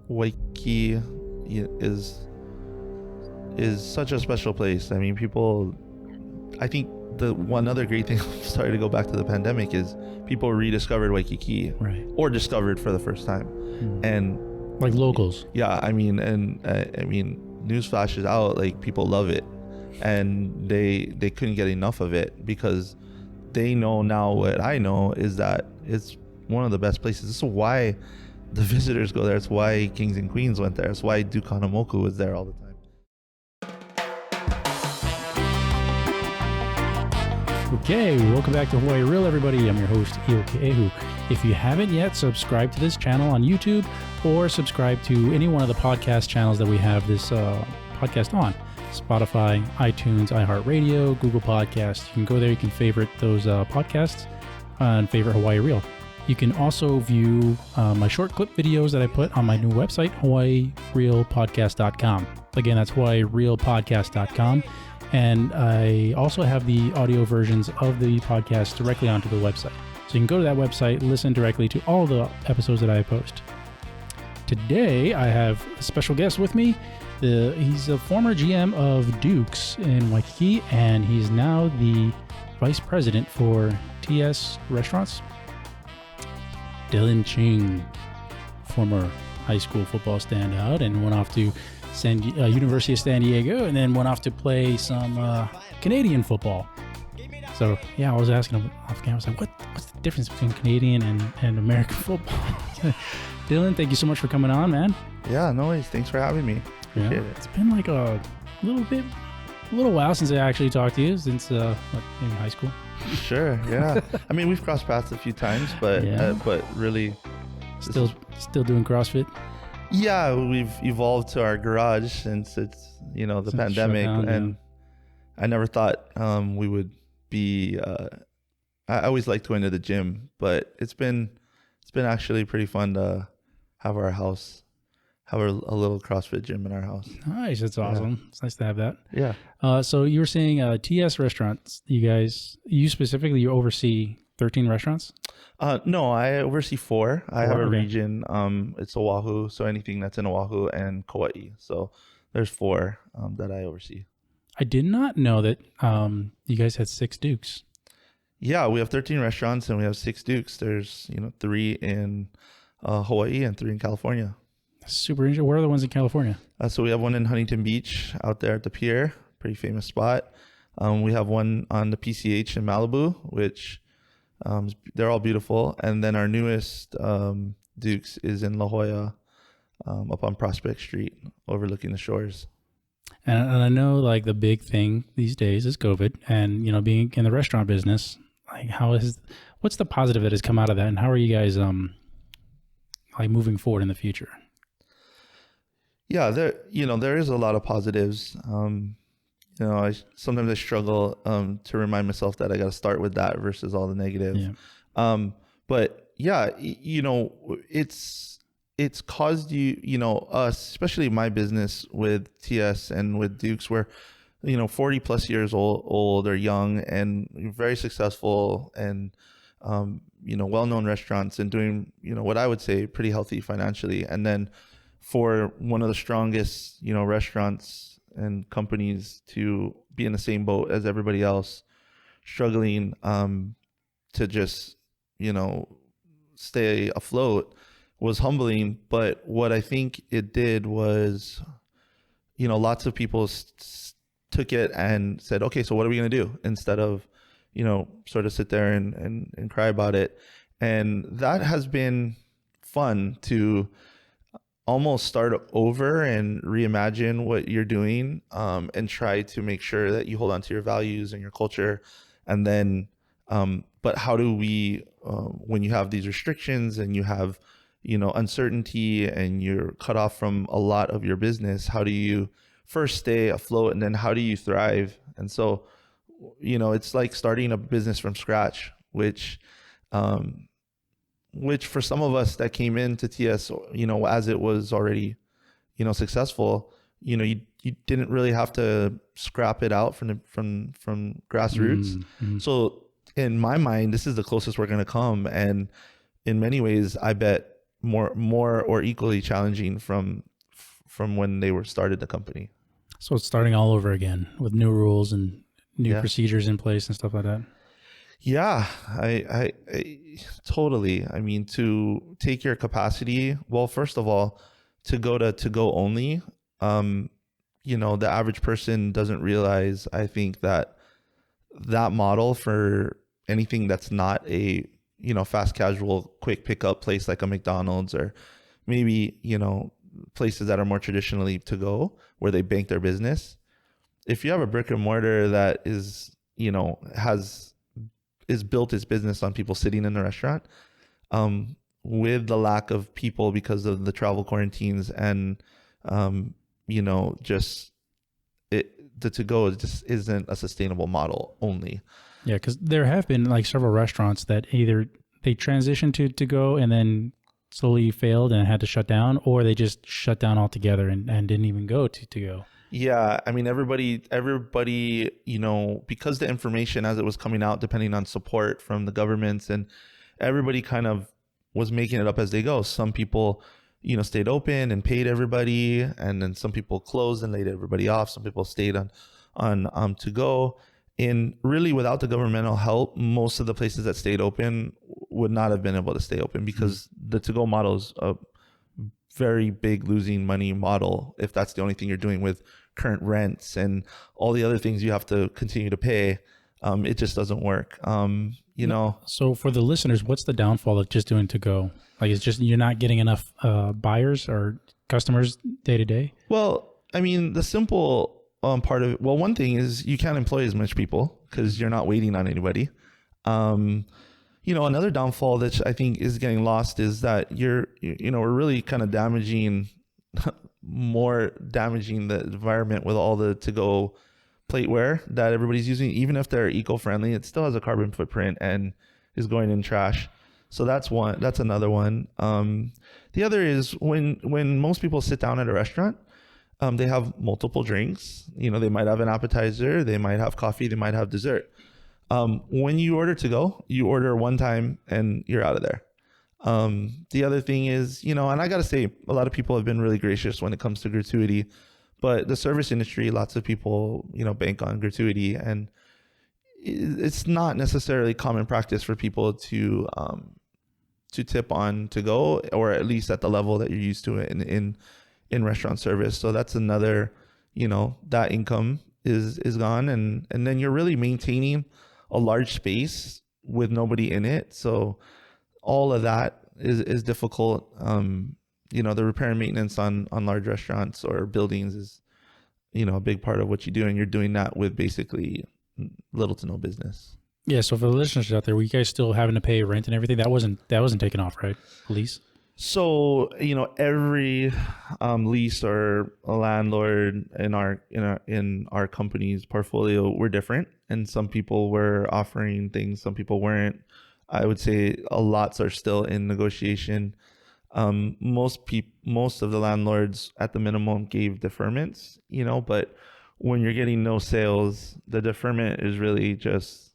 Waikiki is such a special place. I mean, I think the one other great thing, sorry to go back to the pandemic, is people rediscovered Waikiki, right, or discovered for the first time. And like locals. Yeah, I mean, news flashes out, like people love it, and they couldn't get enough of it because they know now what I know is that it's one of the best places. This is why the visitors go there. It's why kings and queens went there. It's why Kahanamoku was there all the time. Okay, welcome back to Hawaii Real, everybody. I'm your host, Iokeehu. If you haven't yet, subscribe to this channel on YouTube or subscribe to any one of the podcast channels that we have this podcast on. Spotify, iTunes, iHeartRadio, Google Podcasts. You can go there, you can favorite those podcasts and favorite Hawaii Real. You can also view my short clip videos that I put on my new website, hawaiirealpodcast.com. Again, that's hawaiirealpodcast.com. And I also have the audio versions of the podcast directly onto the website. So you can go to that website, listen directly to all the episodes that I post. Today, I have a special guest with me. He's a former GM of Duke's in Waikiki, and he's now the vice president for TS Restaurants. Dylan Ching, former high school football standout, and went off to University of San Diego, and then went off to play some Canadian football. So yeah, I was asking him off camera, I was like, what's the difference between Canadian and American football? Dylan, thank you so much for coming on, man. Yeah, no worries. Thanks for having me. Appreciate it. It's been like a little while since I actually talked to you, since in high school. Sure, yeah. I mean, we've crossed paths a few times, but really, still doing CrossFit. Yeah, we've evolved to our garage since it's the pandemic, and I never thought we would be. I always liked going to the gym, but it's been actually pretty fun to have a little CrossFit gym in our house. Nice, that's awesome. Yeah. It's nice to have that. Yeah. So you were saying TS Restaurants. You specifically, you oversee 13 restaurants? No, I oversee 4. I have a region. It's Oahu, so anything that's in Oahu and Kauai. So there's 4 that I oversee. I did not know that you guys had 6 Dukes. Yeah, we have 13 restaurants and we have 6 Dukes. There's 3 in Hawaii and 3 in California. Super interesting. Where are the ones in California? So we have one in Huntington Beach out there at the pier, pretty famous spot. We have one on the PCH in Malibu, which they're all beautiful. And then our newest Dukes is in La Jolla, up on Prospect Street, overlooking the shores. And I know like the big thing these days is COVID, and being in the restaurant business, like what's the positive that has come out of that, and how are you guys like moving forward in the future? Yeah, there is a lot of positives. Sometimes I struggle to remind myself that I got to start with that versus all the negative. Yeah. But yeah, it's caused us, especially my business with TS and with Dukes, we're 40 plus years old or young and very successful and well-known restaurants and doing what I would say pretty healthy financially. And then for one of the strongest restaurants and companies to be in the same boat as everybody else, struggling to just stay afloat, was humbling. But what I think it did was, lots of people took it and said, okay, so what are we going to do? Instead of, sort of sit there and cry about it. And that has been fun to almost start over and reimagine what you're doing, and try to make sure that you hold on to your values and your culture. And then, but how do we, when you have these restrictions and you have, uncertainty and you're cut off from a lot of your business, how do you first stay afloat and then how do you thrive? And so, it's like starting a business from scratch, which for some of us that came into TS, as it was already, successful, you didn't really have to scrap it out from grassroots. Mm-hmm. So in my mind, this is the closest we're going to come. And in many ways, I bet more or equally challenging from when they were started the company. So it's starting all over again with new rules and new Yeah. procedures in place and stuff like that. Yeah, I totally. I mean, to take your capacity, well, first of all, to go only, the average person doesn't realize, I think, that model for anything that's not a, fast casual, quick pickup place like a McDonald's, or maybe, places that are more traditionally to go where they bank their business. If you have a brick and mortar that is, is built its business on people sitting in the restaurant, with the lack of people because of the travel quarantines and, just the to-go just isn't a sustainable model only. Yeah, because there have been like several restaurants that either they transitioned to go and then slowly failed and had to shut down, or they just shut down altogether and didn't even go to go. Yeah, I mean, everybody, because the information as it was coming out, depending on support from the governments, and everybody kind of was making it up as they go. Some people, stayed open and paid everybody, and then some people closed and laid everybody off. Some people stayed on to go. And really, without the governmental help, most of the places that stayed open would not have been able to stay open, because the to go model is a very big losing money model if that's the only thing you're doing with current rents and all the other things you have to continue to pay. It just doesn't work. So for the listeners, what's the downfall of just doing to go? Like, it's just you're not getting enough buyers or customers day to day? Well, I mean, the simple part of it, well, one thing is you can't employ as much people because you're not waiting on anybody. Another downfall that I think is getting lost is that we're really kind of damaging the environment with all the to-go plateware that everybody's using. Even if they're eco-friendly, it still has a carbon footprint and is going in trash. So that's another one. The other is when most people sit down at a restaurant, they have multiple drinks. They might have an appetizer, they might have coffee, they might have dessert. When you order to go, you order one time and you're out of there. The other thing is, and I got to say, a lot of people have been really gracious when it comes to gratuity, but the service industry, lots of people, bank on gratuity, and it's not necessarily common practice for people to tip on to go, or at least at the level that you're used to it in restaurant service. So that's another, that income is gone. And then you're really maintaining a large space with nobody in it. So all of that is difficult. The repair and maintenance on large restaurants or buildings is, a big part of what you do. And you're doing that with basically little to no business. Yeah. So for the listeners out there, were you guys still having to pay rent and everything? That wasn't taken off, right? Lease? So, every lease or a landlord in our company's portfolio were different, and some people were offering things, some people weren't. I would say a lots are still in negotiation. Most of the landlords at the minimum gave deferments, but when you're getting no sales, the deferment is really just,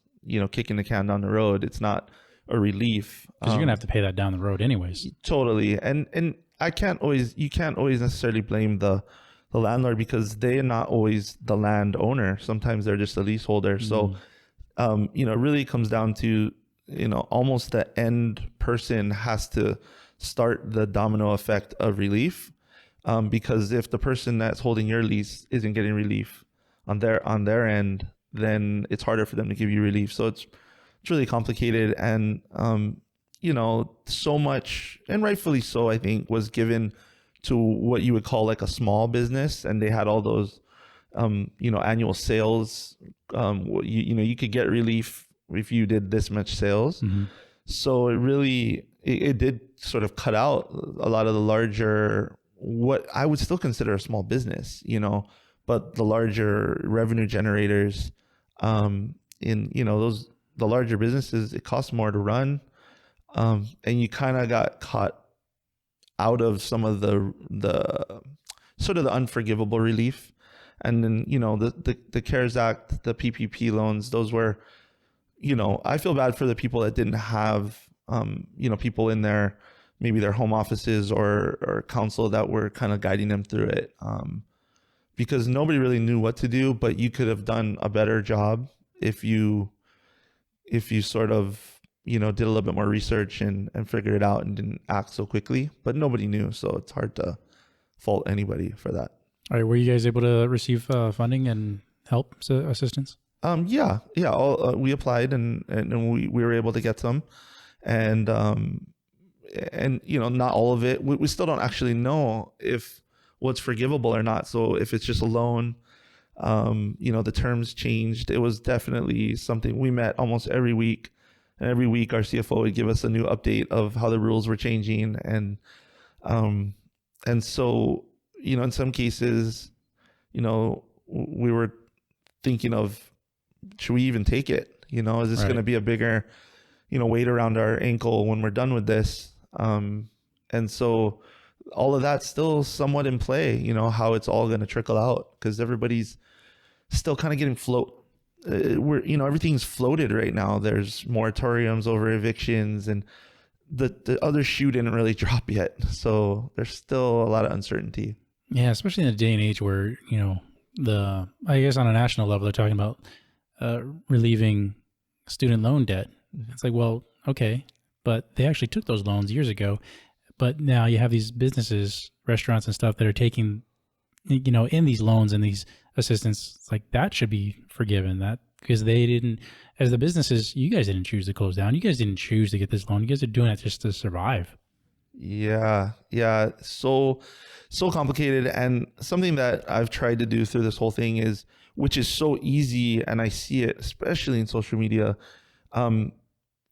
kicking the can down the road. It's not a relief, because you're gonna have to pay that down the road anyways. Totally. And you can't always necessarily blame the landlord, because they're not always the landowner. Sometimes they're just a leaseholder. So it really comes down to, almost the end person has to start the domino effect of relief, because if the person that's holding your lease isn't getting relief on their end, then it's harder for them to give you relief. So it's really complicated. And so much, and rightfully so, I think, was given to what you would call like a small business, and they had all those annual sales. You could get relief if you did this much sales. So it really it did sort of cut out a lot of the larger, what I would still consider a small business, but the larger revenue generators, the larger businesses, it costs more to run. And you kind of got caught out of some of the sort of the unforgivable relief. And then, the CARES Act, the PPP loans, those were, I feel bad for the people that didn't have, people in their maybe their home offices or counsel that were kind of guiding them through it. Because nobody really knew what to do, but you could have done a better job if you sort of, did a little bit more research and figured it out and didn't act so quickly. But nobody knew, so it's hard to fault anybody for that. All right, were you guys able to receive funding and help assistance? Yeah. We applied and we were able to get some, and not all of it. We still don't actually know if what's forgivable or not. So if it's just a loan, the terms changed. It was definitely something we met almost every week. And every week our CFO would give us a new update of how the rules were changing. And so, in some cases, we were thinking of, should we even take it? Is this going to be a bigger, weight around our ankle when we're done with this? And so all of that's still somewhat in play, how it's all going to trickle out, because everybody's still kind of getting everything's floated right now. There's moratoriums over evictions, and the other shoe didn't really drop yet. So there's still a lot of uncertainty. Yeah, especially in a day and age where, I guess on a national level, they're talking about relieving student loan debt. It's like, well, okay, but they actually took those loans years ago. But now you have these businesses, restaurants and stuff that are taking, in these loans and these assistance. It's like that should be forgiven, that because they didn't, as the businesses, you guys didn't choose to close down. You guys didn't choose to get this loan. You guys are doing it just to survive. Yeah. So complicated. And something that I've tried to do through this whole thing is, which is so easy, and I see it especially in social media,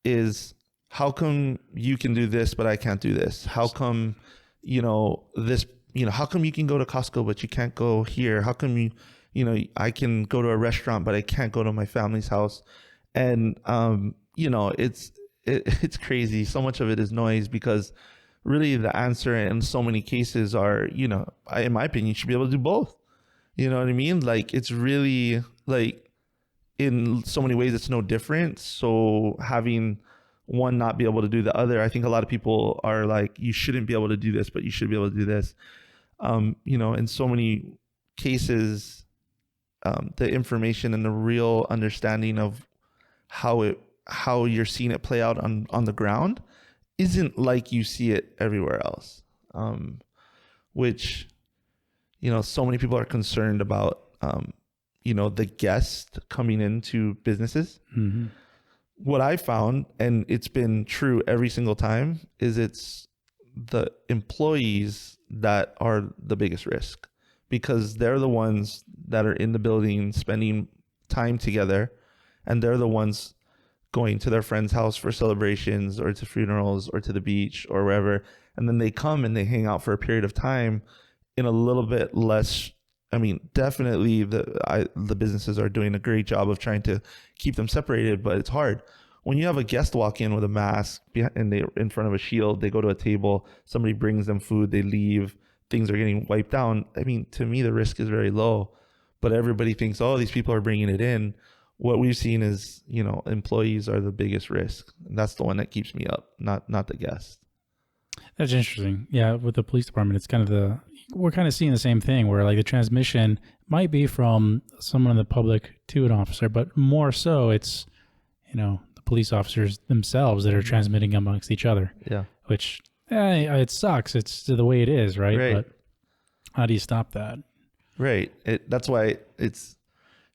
is how come you can do this, but I can't do this? How come, this, how come you can go to Costco, but you can't go here? How come I can go to a restaurant, but I can't go to my family's house? And, it's crazy. So much of it is noise, because really the answer in so many cases are, in my opinion, you should be able to do both. You know what I mean? Like, it's really like, in so many ways, it's no different. So having one not be able to do the other, I think a lot of people are like, you shouldn't be able to do this, but you should be able to do this. In so many cases, the information and the real understanding of how you're seeing it play out on the ground isn't like you see it everywhere else. Which, so many people are concerned about, the guest coming into businesses. Mm-hmm. What I found, and it's been true every single time, is it's the employees that are the biggest risk, because they're the ones that are in the building spending time together, and they're the ones going to their friend's house for celebrations or to funerals or to the beach or wherever. And then they come and they hang out for a period of time in a little bit less. I mean, definitely the businesses are doing a great job of trying to keep them separated, but it's hard. When you have a guest walk in with a mask and they're in front of a shield, they go to a table, somebody brings them food, they leave, things are getting wiped down. I mean, to me, the risk is very low, but everybody thinks, oh, these people are bringing it in. What we've seen is, employees are the biggest risk. And that's the one that keeps me up, not the guest. That's interesting. Yeah, with the police department, it's kind of we're kind of seeing the same thing where like the transmission might be from someone in the public to an officer, but more so it's, the police officers themselves that are transmitting amongst each other. Yeah. Which, it sucks. It's the way it is, right? But how do you stop that? Right. That's why it's...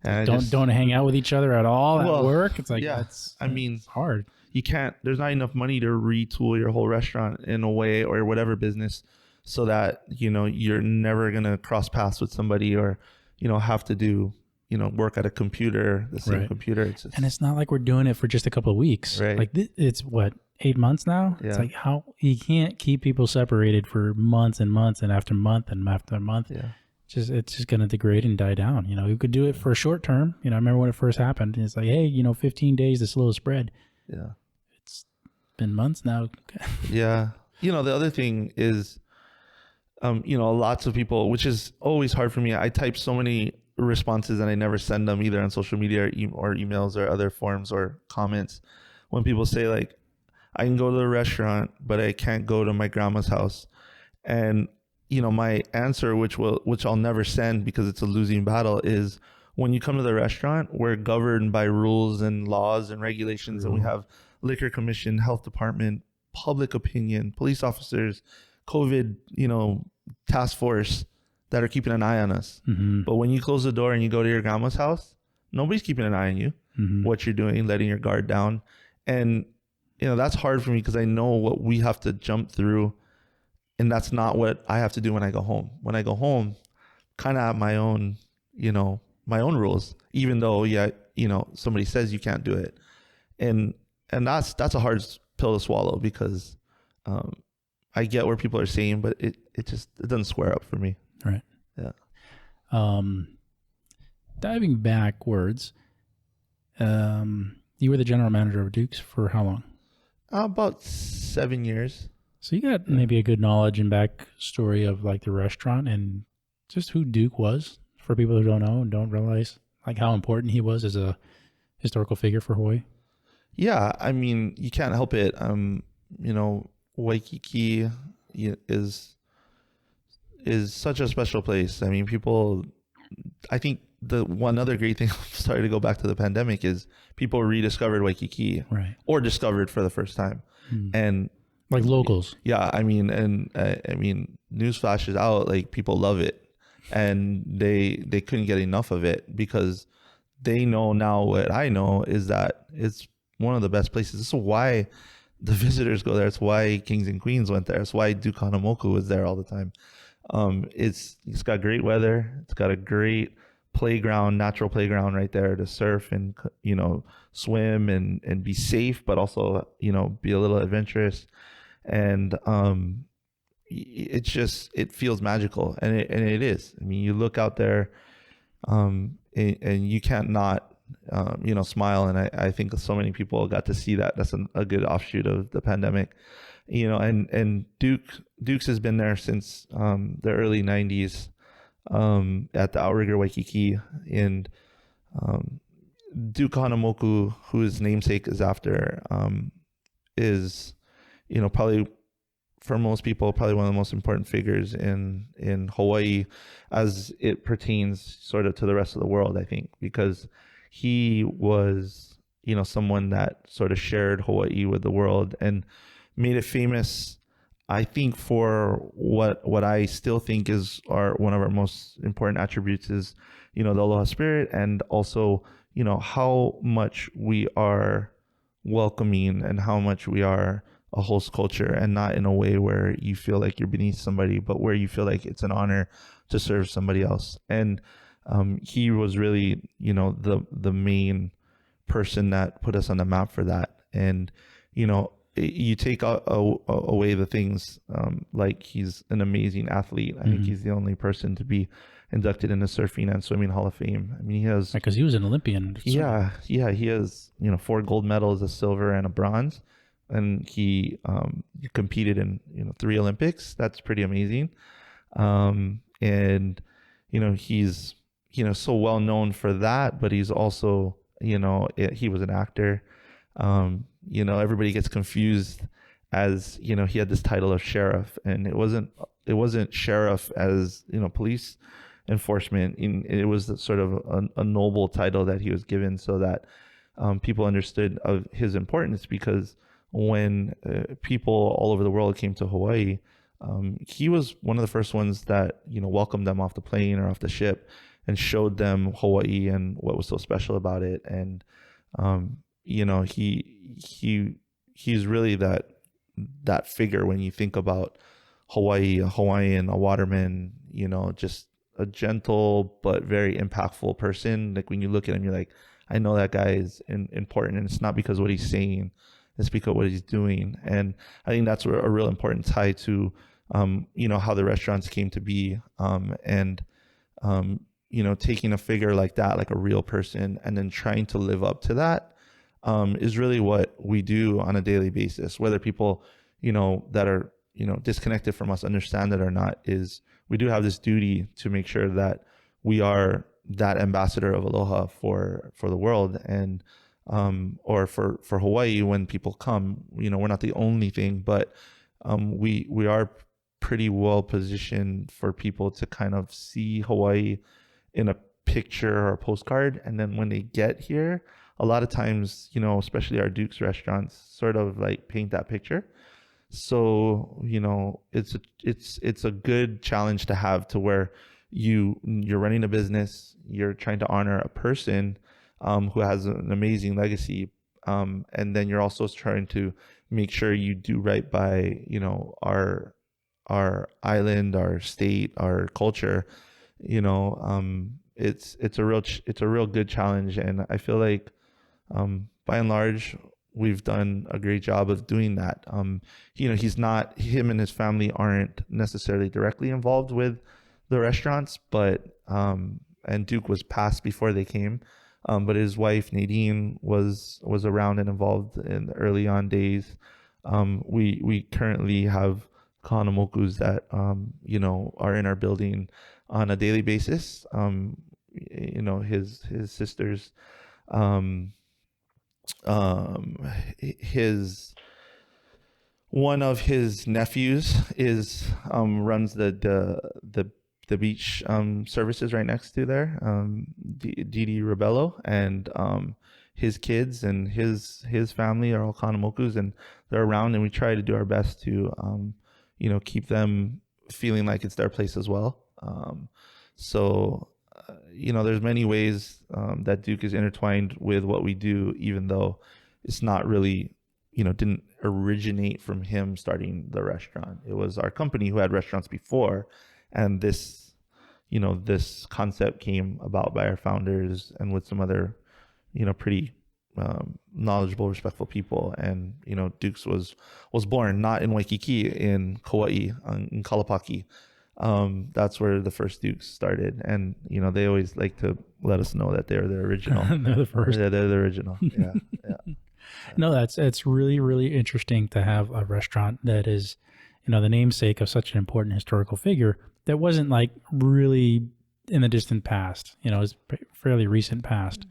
Don't hang out with each other at all at work. It's like, it's hard. You can't, there's not enough money to retool your whole restaurant in a way, or whatever business, so that, you're never going to cross paths with somebody or, have to do, work at a computer, the same computer. And it's not like we're doing it for just a couple of weeks. Right. Like it's 8 months now. Yeah. It's like how you can't keep people separated for months and months and after month and after month. Yeah. It's just going to degrade and die down. You could do it for a short term. I remember when it first happened, it's like, hey, 15 days to slow spread. Yeah. It's been months now. Yeah. The other thing is, lots of people, which is always hard for me. I type so many responses and I never send them either on social media or emails or other forms or comments. When people say like, I can go to the restaurant, but I can't go to my grandma's house. And, my answer, which I'll never send because it's a losing battle, is when you come to the restaurant, we're governed by rules and laws and regulations, and we have liquor commission, health department, public opinion, police officers, COVID, task force that are keeping an eye on us. But when you close the door and you go to your grandma's house, nobody's keeping an eye on you, what you're doing, letting your guard down. And, that's hard for me because I know what we have to jump through. And that's not what I have to do when I go home. When I go home, kind of have my own, my own rules, even though, somebody says you can't do it. And that's a hard pill to swallow because I get where people are saying, but it doesn't square up for me. Right. Yeah. Diving backwards, you were the general manager of Duke's for how long? About 7 years. So you got maybe a good knowledge and backstory of like the restaurant and just who Duke was for people who don't know and don't realize like how important he was as a historical figure for Hawaii. Yeah, I mean, you can't help it. Waikiki is such a special place. I mean, I think the one other great thing, sorry to go back to the pandemic, is people rediscovered Waikiki, right? Or discovered for the first time. And like locals. Yeah. I mean, newsflash is out, like people love it and they couldn't get enough of it because they know now what I know is that it's one of the best places. This is why the visitors go there. It's why kings and queens went there. It's why Duke Kahanamoku was there all the time. It's got great weather. It's got a great playground, natural playground right there to surf and, swim and be safe, but also, be a little adventurous. And, it feels magical and it is. I mean, you look out there, and you can't not, smile. And I think so many people got to see that. That's a good offshoot of the pandemic, and Duke's has been there since, the early 90s, at the Outrigger Waikiki. And, Duke Kahanamoku, whose namesake is after, is, probably for most people, probably one of the most important figures in Hawaii as it pertains sort of to the rest of the world, I think, because he was, someone that sort of shared Hawaii with the world and made it famous, I think, for what I still think is one of our most important attributes is, the aloha spirit, and also, how much we are welcoming and how much we are a host culture, and not in a way where you feel like you're beneath somebody, but where you feel like it's an honor to serve somebody else. And he was really, the main person that put us on the map for that. And, you take away the things, like he's an amazing athlete. I think he's the only person to be inducted in the Surfing and Swimming Hall of Fame. I mean, he has... Because he was an Olympian. Yeah. He has, 4 gold medals, a silver and a bronze. And he competed in, 3 Olympics. That's pretty amazing. And, he's, so well known for that, but he's also, he was an actor. Everybody gets confused as, he had this title of sheriff, and it wasn't sheriff as, police enforcement. It was sort of a noble title that he was given so that people understood of his importance, because when people all over the world came to Hawaii, he was one of the first ones that, welcomed them off the plane or off the ship and showed them Hawaii and what was so special about it. And, he's really that figure when you think about Hawaii, a Hawaiian, a waterman, just a gentle but very impactful person. Like when you look at him, you're like, I know that guy is important, and it's not because of what he's saying, it's because of what he's doing. And I think that's a real important tie to, how the restaurants came to be, and taking a figure like that, like a real person, and then trying to live up to that, is really what we do on a daily basis. Whether people, that are, disconnected from us understand it or not, is we do have this duty to make sure that we are that ambassador of aloha for the world. And, or for Hawaii, when people come, we're not the only thing, but we are pretty well positioned for people to kind of see Hawaii in a picture or a postcard. And then when they get here, a lot of times, especially our Duke's restaurants sort of like paint that picture. So, it's a good challenge to have, to where you're running a business, you're trying to honor a person who has an amazing legacy. And then you're also trying to make sure you do right by, our island, our state, our culture. It's a real good challenge. And I feel like, by and large, we've done a great job of doing that. Him and his family aren't necessarily directly involved with the restaurants, but and Duke was passed before they came, but his wife Nadine was around and involved in the early on days. We currently have Kahanamokus that are in our building on a daily basis. His sisters, his one of his nephews is runs the beach services right next to there, Didi Rebello, and his kids and his family are all Kahanamokus, and they're around, and we try to do our best to keep them feeling like it's their place as well. There's many ways that Duke is intertwined with what we do, even though it's not really, didn't originate from him starting the restaurant. It was our company who had restaurants before, and this concept came about by our founders and with some other, pretty knowledgeable, respectful people. And Duke's was born not in Waikiki, in Kauai, in Kalapaki. That's where the first Dukes started, and they always like to let us know that they're the original. They're the first. Yeah, they're the original. Yeah. No, it's really, really interesting to have a restaurant that is, the namesake of such an important historical figure that wasn't like really in the distant past. It's fairly recent past,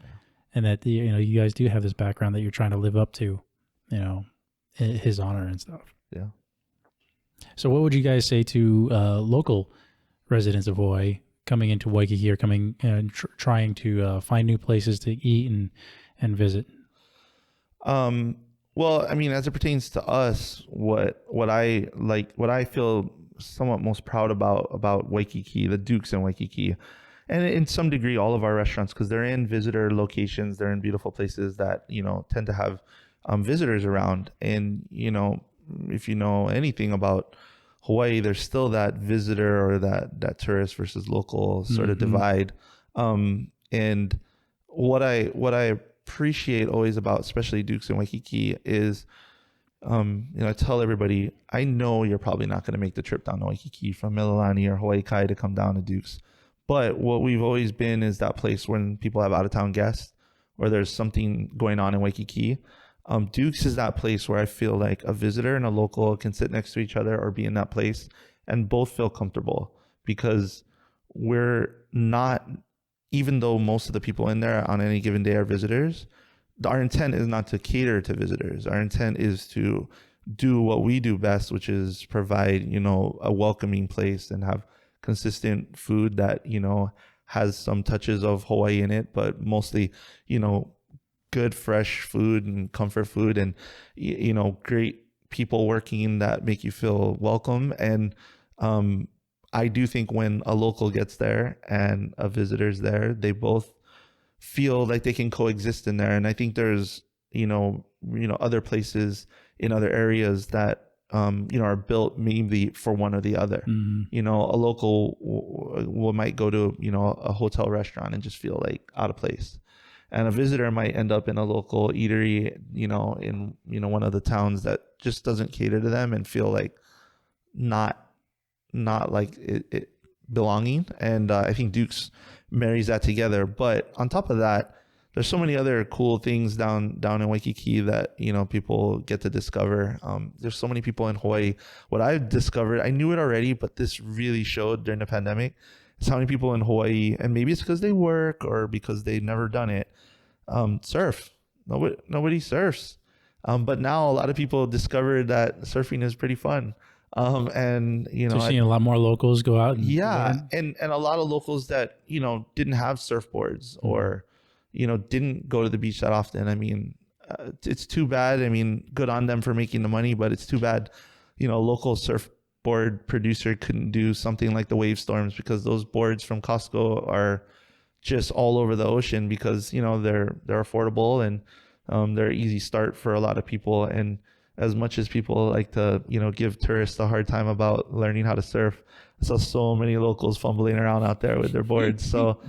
and that you guys do have this background that you're trying to live up to, his honor and stuff. Yeah. So what would you guys say to local residents of Hawaii coming into Waikiki, or coming and trying to find new places to eat and visit? Well, I mean, as it pertains to us, what I feel somewhat most proud about Waikiki, the Dukes in Waikiki, and in some degree all of our restaurants, because they're in visitor locations, they're in beautiful places that tend to have visitors around. And if you know anything about Hawaii, there's still that visitor or that tourist versus local sort of divide. And what I appreciate always about, especially Dukes in Waikiki, is I tell everybody, I know you're probably not going to make the trip down to Waikiki from Mililani or Hawaii Kai to come down to Dukes, but what we've always been is that place when people have out of town guests or there's something going on in Waikiki. Dukes is that place where I feel like a visitor and a local can sit next to each other or be in that place and both feel comfortable, because we're not, even though most of the people in there on any given day are visitors, our intent is not to cater to visitors. Our intent is to do what we do best, which is provide, a welcoming place and have consistent food that, has some touches of Hawaii in it, but mostly, good fresh food and comfort food, and great people working that make you feel welcome. And I do think when a local gets there and a visitor's there, they both feel like they can coexist in there. And I think there's other places in other areas that are built maybe for one or the other. A local might go to a hotel restaurant and just feel like out of place, and a visitor might end up in a local eatery, in one of the towns that just doesn't cater to them and feel like not like it belonging. And I think Duke's marries that together. But on top of that, there's so many other cool things down in Waikiki that people get to discover. There's so many people in Hawaii. What I've discovered, I knew it already, but this really showed during the pandemic, is how many people in Hawaii, and maybe it's because they work or because they've never done it, surf. nobody surfs. But now a lot of people discovered that surfing is pretty fun. And So you're seeing a lot more locals go out and yeah, learn? and a lot of locals that, didn't have surfboards or, didn't go to the beach that often. I mean, it's too bad. I mean, good on them for making the money, but it's too bad, local surfboard producer couldn't do something like the wave storms, because those boards from Costco are just all over the ocean, because, they're affordable, and they're an easy start for a lot of people. And as much as people like to, give tourists a hard time about learning how to surf, I saw so many locals fumbling around out there with their boards. So,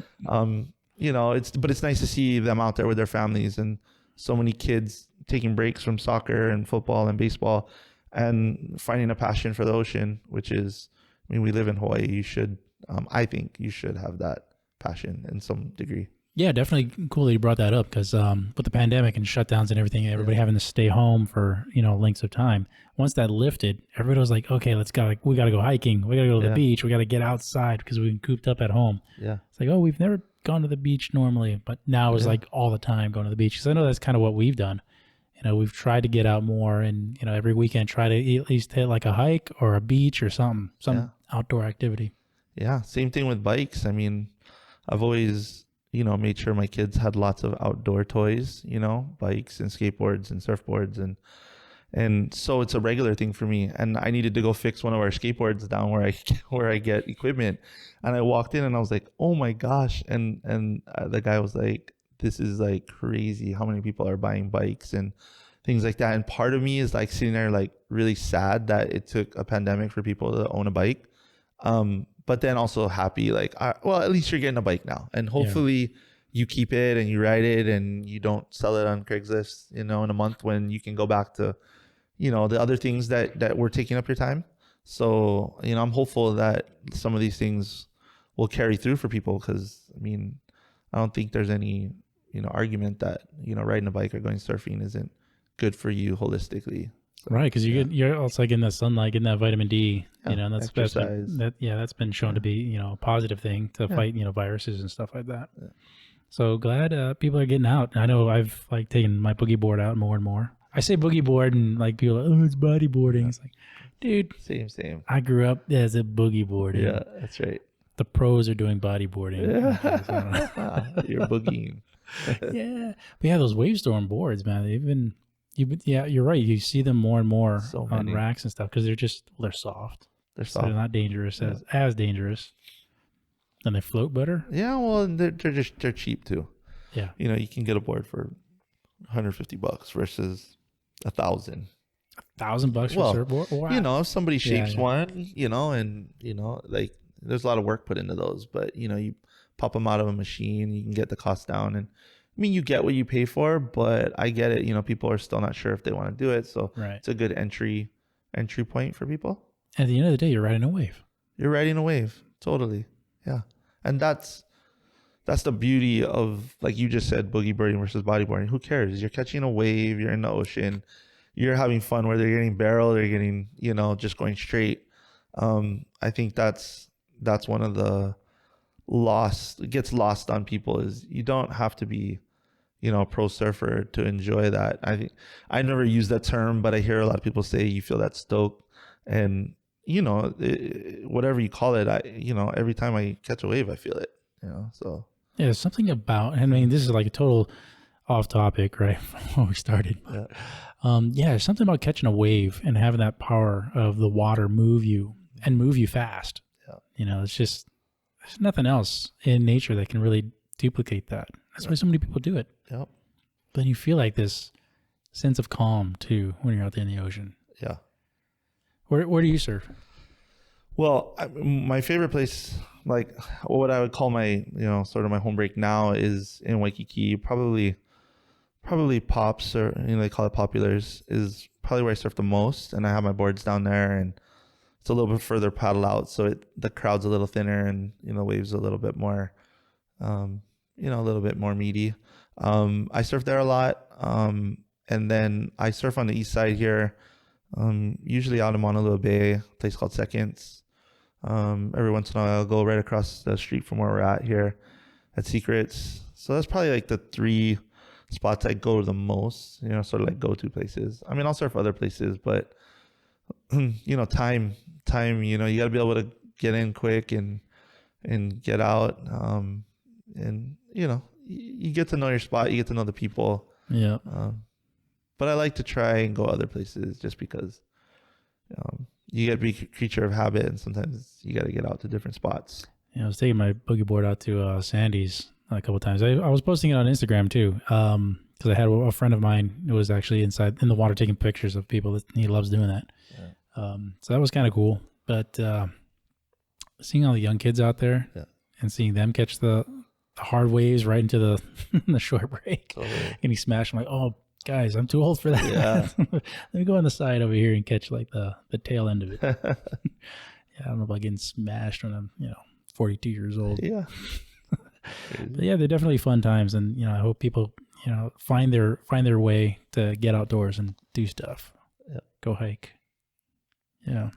it's nice to see them out there with their families, and so many kids taking breaks from soccer and football and baseball and finding a passion for the ocean, which is, we live in Hawaii. You should, I think you should have that passion in some degree. Yeah, definitely cool that you brought that up, because with the pandemic and shutdowns and everything, everybody having to stay home for, lengths of time. Once that lifted, everybody was like, okay, we got to go hiking. We got to go to the beach. We got to get outside because we've been cooped up at home. Yeah. It's like, oh, we've never gone to the beach normally, but now it's like all the time going to the beach. Because I know that's kind of what we've done. We've tried to get out more, and, every weekend try to at least hit like a hike or a beach or some outdoor activity. Yeah. Same thing with bikes. I mean, I've always, made sure my kids had lots of outdoor toys, bikes and skateboards and surfboards. And so it's a regular thing for me. And I needed to go fix one of our skateboards down where I get equipment. And I walked in and I was like, oh my gosh. And the guy was like, this is like crazy how many people are buying bikes and things like that. And part of me is like sitting there like really sad that it took a pandemic for people to own a bike. But then also happy, like, well, at least you're getting a bike now, and hopefully you keep it and you ride it and you don't sell it on Craigslist, in a month, when you can go back to, the other things that were taking up your time. So, I'm hopeful that some of these things will carry through for people, because I mean, I don't think there's any, argument that, riding a bike or going surfing isn't good for you holistically. So, right, because you're also like in the sunlight, getting that vitamin D, and that's exercise. that's been shown to be a positive thing to fight viruses and stuff like that. Yeah. So glad people are getting out. I know I've like taken my boogie board out more and more. I say boogie board, and like people are like, oh, it's bodyboarding. Yeah. It's like, dude, same. I grew up as a boogie board. Yeah, that's right. The pros are doing bodyboarding. Yeah. You're boogieing. Yeah, but yeah, those wave storm boards, man, they've been. You're right. You see them more and more on racks and stuff, because they're soft. They're soft. So they're not dangerous as dangerous. And they float better. Yeah, well, they're cheap too. Yeah. You can get a board for $150 versus $1,000. $1,000 for a surfboard? Wow. If somebody shapes one, and like there's a lot of work put into those, but you pop them out of a machine, you can get the cost down. And I mean, you get what you pay for, but I get it. People are still not sure if they want to do it. So It's a good entry point for people. At the end of the day, you're riding a wave. You're riding a wave. Totally. Yeah. And that's the beauty of, like you just said, boogie boarding versus bodyboarding. Who cares? You're catching a wave. You're in the ocean. You're having fun, whether you're getting barreled or you're getting, just going straight. I think that's one of the gets lost on people, is you don't have to be, a pro surfer to enjoy that. I think I never use that term, but I hear a lot of people say you feel that stoke, and whatever you call it, every time I catch a wave, I feel it, so. Yeah, there's something about, I mean, this is like a total off topic, right, from where we started. Yeah. There's something about catching a wave and having that power of the water move you fast. Yeah. It's just, there's nothing else in nature that can really duplicate that. That's why so many people do it. Yep. But then you feel like this sense of calm too when you're out there in the ocean. Yeah. Where do you surf? Well, my favorite place, like what I would call my, sort of my home break now, is in Waikiki. Probably Pops, or they call it Populars, is probably where I surf the most. And I have my boards down there, and it's a little bit further paddle out, so the crowd's a little thinner, and the waves a little bit more, a little bit more meaty. I surf there a lot, and then I surf on the east side here, usually out in Honolulu Bay, a place called Seconds. Every once in a while, I'll go right across the street from where we're at here at Secrets. So that's probably like the three spots I go the most, sort of like go-to places. I mean, I'll surf other places, but time, you got to be able to get in quick and get out. And you get to know your spot, you get to know the people. Yeah. But I like to try and go other places just because you get to be a creature of habit, and sometimes you got to get out to different spots. Yeah, I was taking my boogie board out to Sandy's a couple of times. I was posting it on Instagram too, because I had a friend of mine who was actually inside in the water taking pictures of people. He loves doing that. Yeah. So that was kind of cool. But seeing all the young kids out there and seeing them catch the hard waves right into the short break, totally. And he smashed. I'm like, oh, guys, I'm too old for that. Yeah. Let me go on the side over here and catch like the tail end of it. Yeah, I don't know about getting smashed when I'm 42 years old. Yeah. But yeah, they're definitely fun times, and I hope people find their way to get outdoors and do stuff. Yeah. Go hike. Yeah.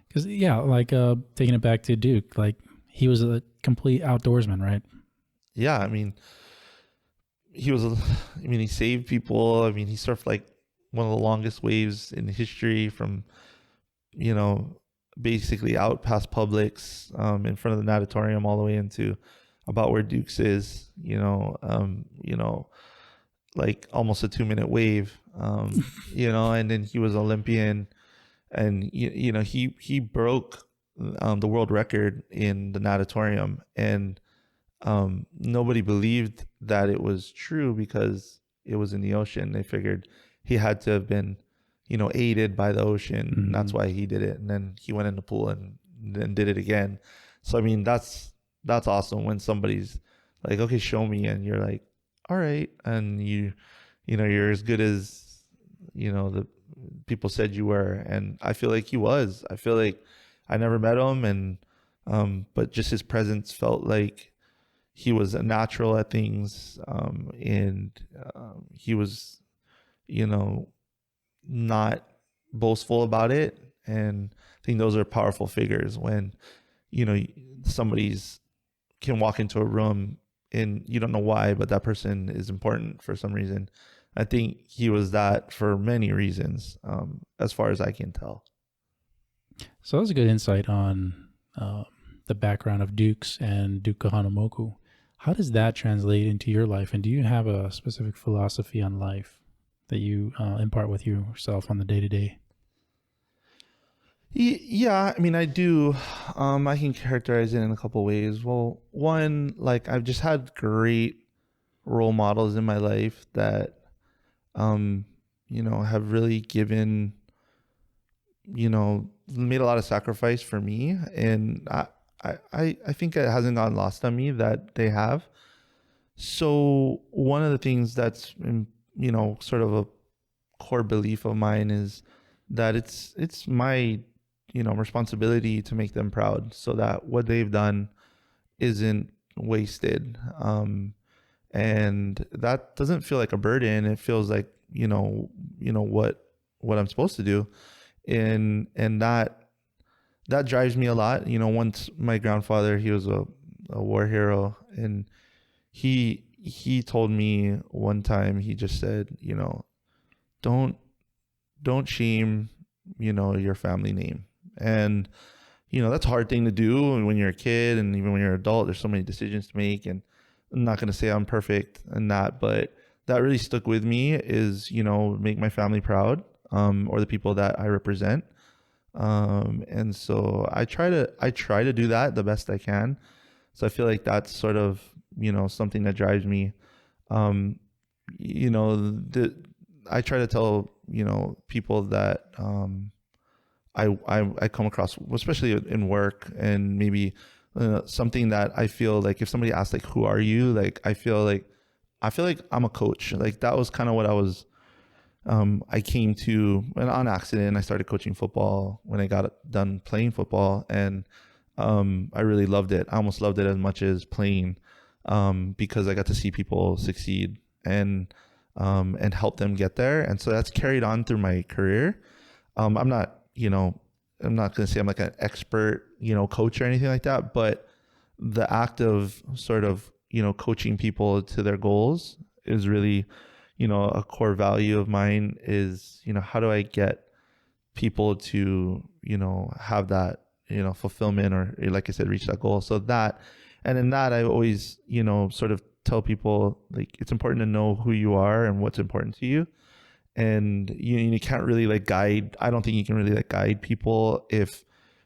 Because like taking it back to Duke, like he was a complete outdoorsman, right? Yeah, I mean, he saved people. I mean, he surfed like one of the longest waves in history from, basically out past Publix, in front of the natatorium all the way into about where Duke's is, like almost a 2-minute wave, and then he was Olympian, and, he broke the world record in the natatorium, and nobody believed that it was true because it was in the ocean. They figured he had to have been, aided by the ocean. Mm-hmm. And that's why he did it. And then he went in the pool and then did it again. So, I mean, that's awesome when somebody's like, okay, show me. And you're like, all right. And you're as good as, the people said you were. And I feel like he was. I feel like I never met him. And, but just his presence felt like he was a natural at things. And he was, not boastful about it. And I think those are powerful figures when, somebody's can walk into a room and you don't know why, but that person is important for some reason. I think he was that for many reasons, as far as I can tell. So that was a good insight on the background of Duke's and Duke Kahanamoku. How does that translate into your life? And do you have a specific philosophy on life that you impart with yourself on the day-to-day? Yeah, I mean, I do. I can characterize it in a couple of ways. Well, one, like I've just had great role models in my life that, have really given, made a lot of sacrifice for me. And I think it hasn't gotten lost on me that they have. So one of the things that's, sort of a core belief of mine is that it's my, responsibility to make them proud so that what they've done isn't wasted. And that doesn't feel like a burden. It feels like, what I'm supposed to do. And that drives me a lot. Once my grandfather, he was a war hero, and he told me one time, he just said, don't shame, your family name. And, that's a hard thing to do when you're a kid, and even when you're an adult, there's so many decisions to make, and I'm not going to say I'm perfect in that, but that really stuck with me is, make my family proud, or the people that I represent. And so I try to do that the best I can. So I feel like that's sort of, something that drives me. I try to tell, people that, I come across, especially in work, and maybe something that I feel like if somebody asks like, who are you? Like, I feel like I'm a coach. Like that was kind of what I was, I came to, and on accident, I started coaching football when I got done playing football, and I really loved it. I almost loved it as much as playing, because I got to see people succeed and help them get there. And so that's carried on through my career. I'm not going to say I'm like an expert, coach or anything like that, but the act of sort of coaching people to their goals is really, a core value of mine is, how do I get people to, have that, fulfillment, or like I said, reach that goal. So that, and in that, I always, sort of tell people, like, it's important to know who you are and what's important to you. And you can't really like guide. I don't think you can really like guide people if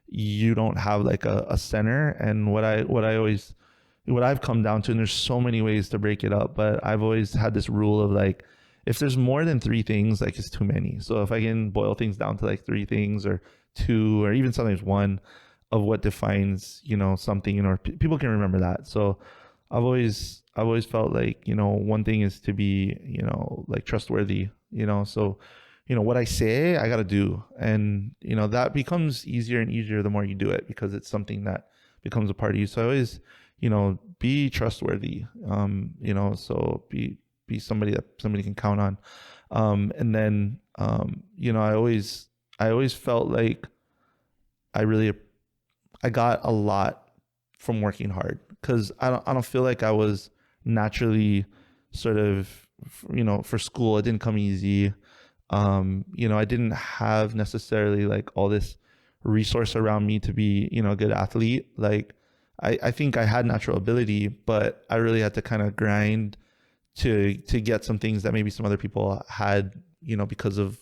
you don't have like a center. And what I've come down to, and there's so many ways to break it up, but I've always had this rule of like, if there's more than 3 things, like, it's too many. So if I can boil things down to like 3 things or 2 or even sometimes 1 of what defines, something, or people can remember that. So I've always felt like, one thing is to be, like, trustworthy, so, what I say, I got to do. And, that becomes easier and easier the more you do it, because it's something that becomes a part of you. So I always, be trustworthy, so be somebody that somebody can count on. And then, I always felt like I got a lot from working hard, because I don't feel like I was naturally sort of, for school. It didn't come easy. I didn't have necessarily like all this resource around me to be, a good athlete. Like, I think I had natural ability, but I really had to kind of grind to get some things that maybe some other people had, because of,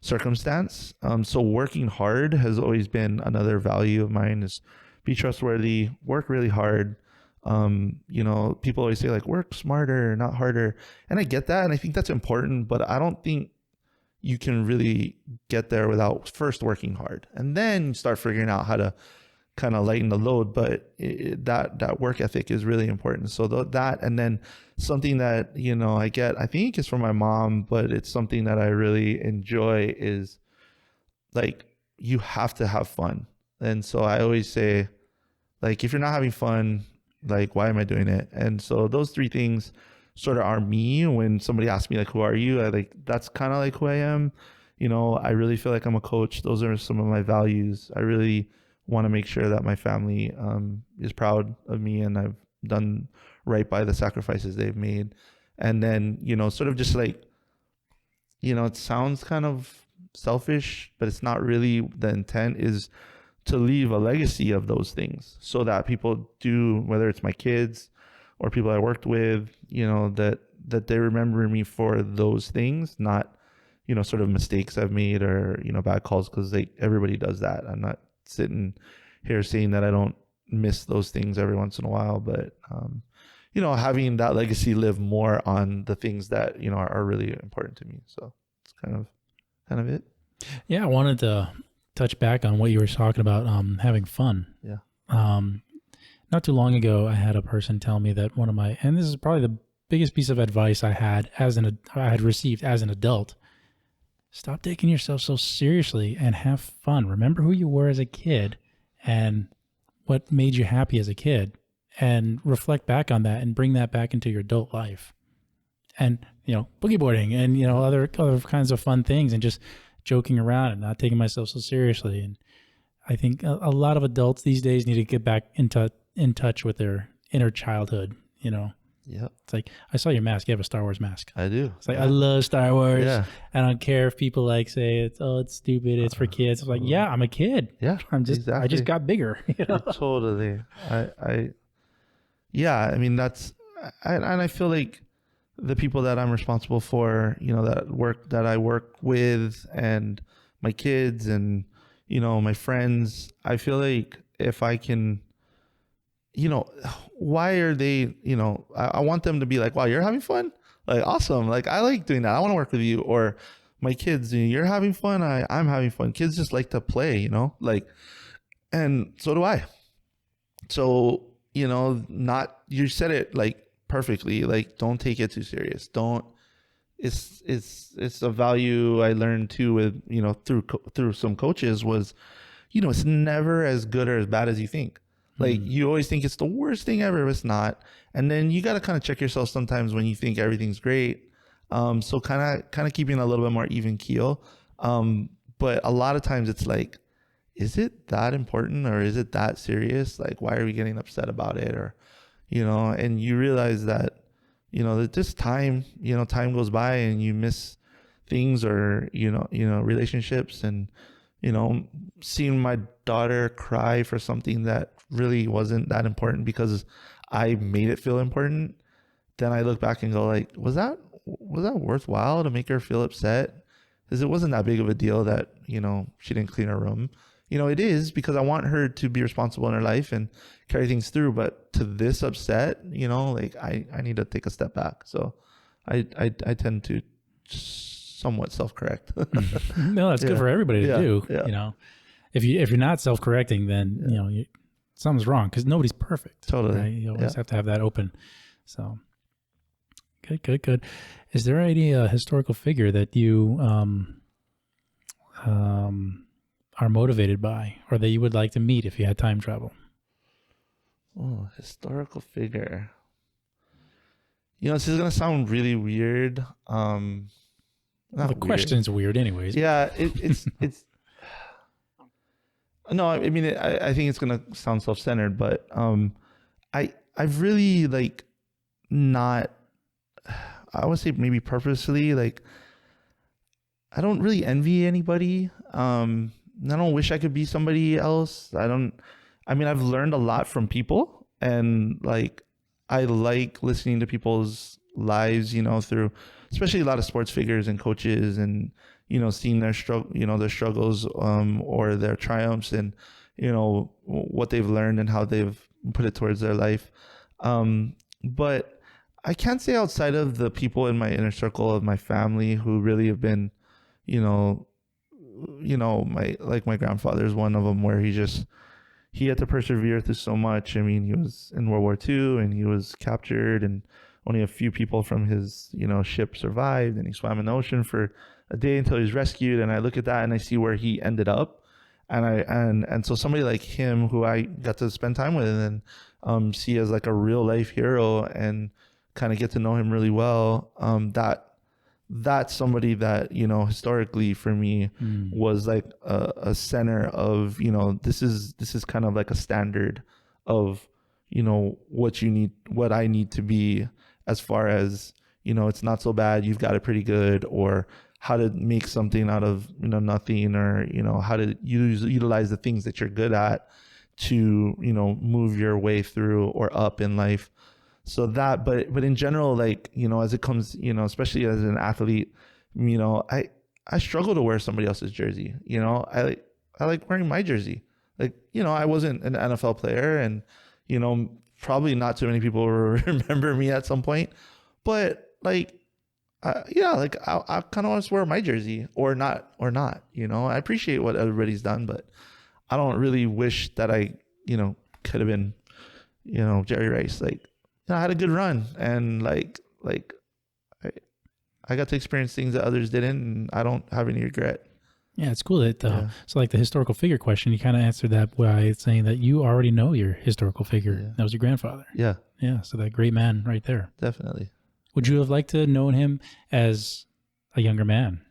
circumstance. So working hard has always been another value of mine, is be trustworthy, work really hard. People always say like, work smarter, not harder. And I get that. And I think that's important, but I don't think you can really get there without first working hard, and then start figuring out how to kind of lighten the load. But that work ethic is really important. So that, and then something that, I think is from my mom, but it's something that I really enjoy, is like, you have to have fun. And so I always say, like, if you're not having fun, like, why am I doing it? And so those 3 things sort of are me. When somebody asks me like, who are you? That's kind of like who I am. I really feel like I'm a coach. Those are some of my values. I really want to make sure that my family is proud of me, and I've done right by the sacrifices they've made. And then, sort of just like, it sounds kind of selfish, but it's not really. The intent is to leave a legacy of those things, so that people do, whether it's my kids or people I worked with, that they remember me for those things, not, sort of mistakes I've made, or, bad calls, because everybody does that. I'm not sitting here saying that I don't miss those things every once in a while, but having that legacy live more on the things that, are really important to me. So it's kind of it. Yeah. I wanted to touch back on what you were talking about, having fun. Yeah. Not too long ago, I had a person tell me that and this is probably the biggest piece of advice I had received as an adult. Stop taking yourself so seriously and have fun. Remember who you were as a kid and what made you happy as a kid, and reflect back on that and bring that back into your adult life. And, boogie boarding and, other kinds of fun things, and just joking around and not taking myself so seriously. And I think a lot of adults these days need to get back in touch with their inner childhood, Yeah. It's like, I saw your mask. You have a Star Wars mask. I do. It's like, I love Star Wars. Yeah. I don't care if people like say it's stupid, it's for kids. It's like, yeah, I'm a kid. Yeah. I just got bigger. Totally. I mean, I feel like the people that I'm responsible for, that I work with, and my kids, and, my friends, I feel like if I can, why are they, I want them to be like, wow, you're having fun? Like, awesome. Like, I like doing that. I want to work with you. Or my kids, you're having fun. I'm having fun. Kids just like to play, like, and so do I. So, you said it like perfectly. Like, don't take it too serious. It's a value I learned too with, through some coaches was, it's never as good or as bad as you think. Like, you always think it's the worst thing ever, but it's not. And then you got to kind of check yourself sometimes when you think everything's great. So kind of keeping a little bit more even keel. But a lot of times it's like, is it that important, or is it that serious? Like, why are we getting upset about it? Or, and you realize that, that this time, time goes by and you miss things, or, relationships, and, seeing my daughter cry for something that really wasn't that important because I made it feel important. Then I look back and go like, was that worthwhile to make her feel upset? Because it wasn't that big of a deal that, she didn't clean her room. It is, because I want her to be responsible in her life and carry things through. But to this upset, like I need to take a step back. So I tend to somewhat self-correct. No, that's good for everybody to do. Yeah. If you're not self-correcting, then something's wrong, because nobody's perfect. Totally. Right? You always have to have that open. So good. Is there any historical figure that you are motivated by, or that you would like to meet if you had time travel? Oh, historical figure. This is gonna sound really weird. The question's weird anyways. Yeah, it's no, I mean, I think it's gonna sound self-centered, but I've really like not, I would say maybe purposely, like I don't really envy anybody. I don't wish I could be somebody else. I mean, I've learned a lot from people, and like I like listening to people's lives, through especially a lot of sports figures and coaches, and seeing their their struggles, or their triumphs, and what they've learned and how they've put it towards their life. But I can't say outside of the people in my inner circle of my family who really have been, my grandfather is one of them, where he had to persevere through so much. I mean, he was in World War II and he was captured, and only a few people from his, ship survived, and he swam in the ocean for a day until he was rescued. And I look at that and I see where he ended up. And so somebody like him, who I got to spend time with and see as like a real life hero, and kind of get to know him really well, that's somebody that, historically for me was like a center of, this is kind of like a standard of, what I need to be, as far as, it's not so bad, you've got it pretty good, or how to make something out of, nothing, or, how to utilize the things that you're good at to, move your way through or up in life. So that, but in general, like, as it comes, especially as an athlete, I struggle to wear somebody else's jersey. I like wearing my jersey. Like, I wasn't an NFL player, and, probably not too many people remember me at some point, but like, like I kind of want to wear my jersey or not. I appreciate what everybody's done, but I don't really wish that I, could have been, Jerry Rice. Like, I had a good run, and like I got to experience things that others didn't, and I don't have any regret. Yeah, it's cool that so like the historical figure question, you kind of answered that by saying that you already know your historical figure. Yeah. That was your grandfather. Yeah. So that great man right there. Definitely. Would you have liked to know him as a younger man?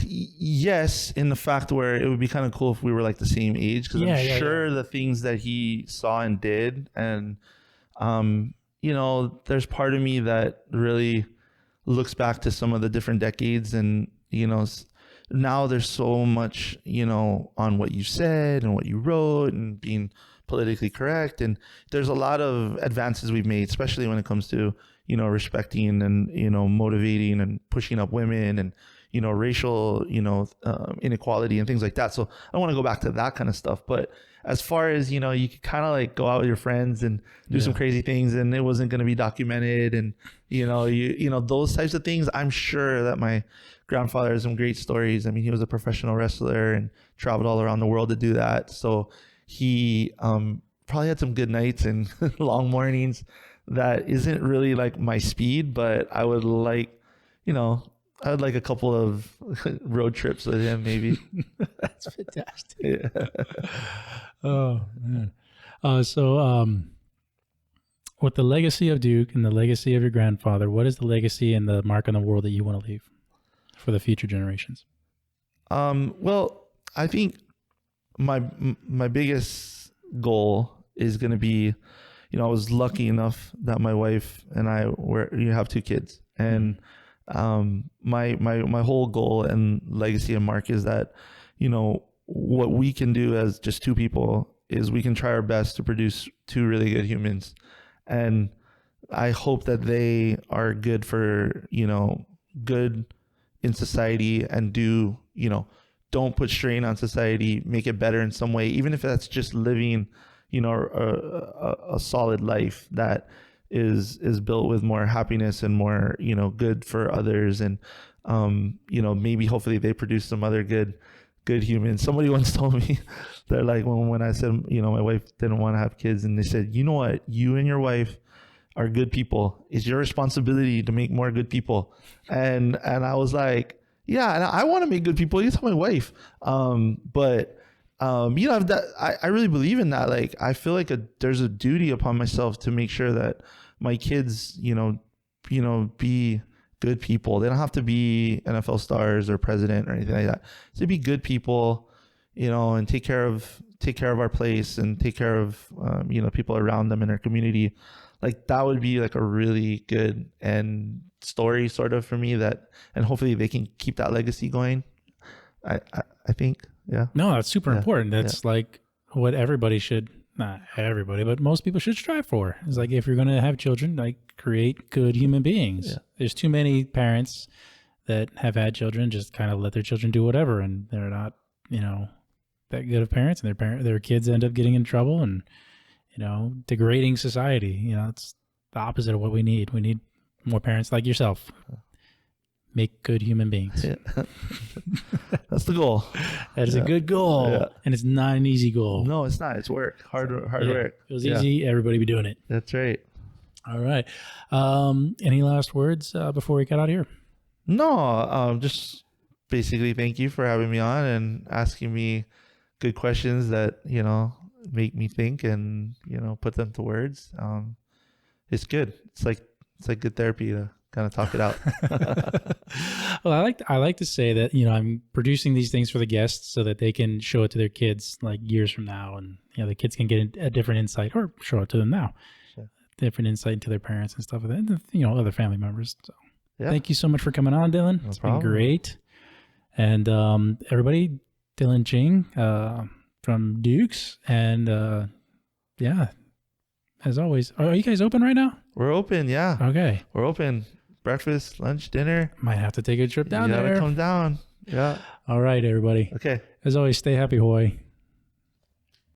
Yes, in the fact where it would be kind of cool if we were like the same age, because I'm sure the things that he saw and did, and there's part of me that really looks back to some of the different decades, and now there's so much on what you said and what you wrote and being politically correct, and there's a lot of advances we've made, especially when it comes to respecting and motivating and pushing up women, and racial inequality and things like that. So I don't want to go back to that kind of stuff, but as far as you could kind of like go out with your friends and do some crazy things, and it wasn't going to be documented, and those types of things. I'm sure that my grandfather has some great stories. I mean, he was a professional wrestler and traveled all around the world to do that. So he probably had some good nights and long mornings. That isn't really like my speed, but I would like, I would like a couple of road trips with him, maybe. That's fantastic. Yeah. Oh, man. So with the legacy of Duke and the legacy of your grandfather, what is the legacy and the mark on the world that you want to leave for the future generations? Well, I think my biggest goal is going to be, I was lucky enough that my wife and I have 2 kids, and my whole goal and legacy and mark is that, what we can do as just 2 people is we can try our best to produce 2 really good humans. And I hope that they are good for, good in society and don't put strain on society, make it better in some way, even if that's just living, a solid life that is built with more happiness and more, good for others. And, maybe hopefully they produce some other good humans. Somebody once told me, they're like, when I said, my wife didn't want to have kids, and they said, you know what, you and your wife are good people. It's your responsibility to make more good people. And I was like, yeah, and I want to make good people. You tell my wife. But I really believe in that. Like, I feel like there's a duty upon myself to make sure that my kids, be good people. They don't have to be NFL stars or president or anything like that. To be good people, and take care of our place and take care of, people around them in our community. Like, that would be like a really good end story sort of for me, and hopefully they can keep that legacy going. I think. Yeah. No, that's super important. That's like what everybody should, not everybody, but most people should strive for. It's like, if you're going to have children, like, create good human beings. Yeah. There's too many parents that have had children just kind of let their children do whatever, and they're not, that good of parents, and their kids end up getting in trouble and, degrading society. It's the opposite of what we need. We need more parents like yourself. Make good human beings. Yeah. That's the goal. That is a good goal. Yeah. And it's not an easy goal. No, it's not. It's work. Hard work. If it was easy, everybody would be doing it. That's right. All right. Any last words before we get out of here? No, just basically thank you for having me on and asking me good questions that, make me think and, put them to words. It's good. It's like good therapy to kind of talk it out. Well, I like to say that, I'm producing these things for the guests so that they can show it to their kids like years from now, and the kids can get a different insight, or show it to them now. Sure. Different insight into their parents and stuff like that, other family members. So thank you so much for coming on, Dylan. It's been great. And everybody, Dylan Ching from Dukes, and as always, are you guys open right now? We're open, yeah. Okay. We're open. Breakfast, lunch, dinner. Might have to take a trip down there. You gotta come down. Yeah. All right, everybody. Okay. As always, stay happy, Hawaii.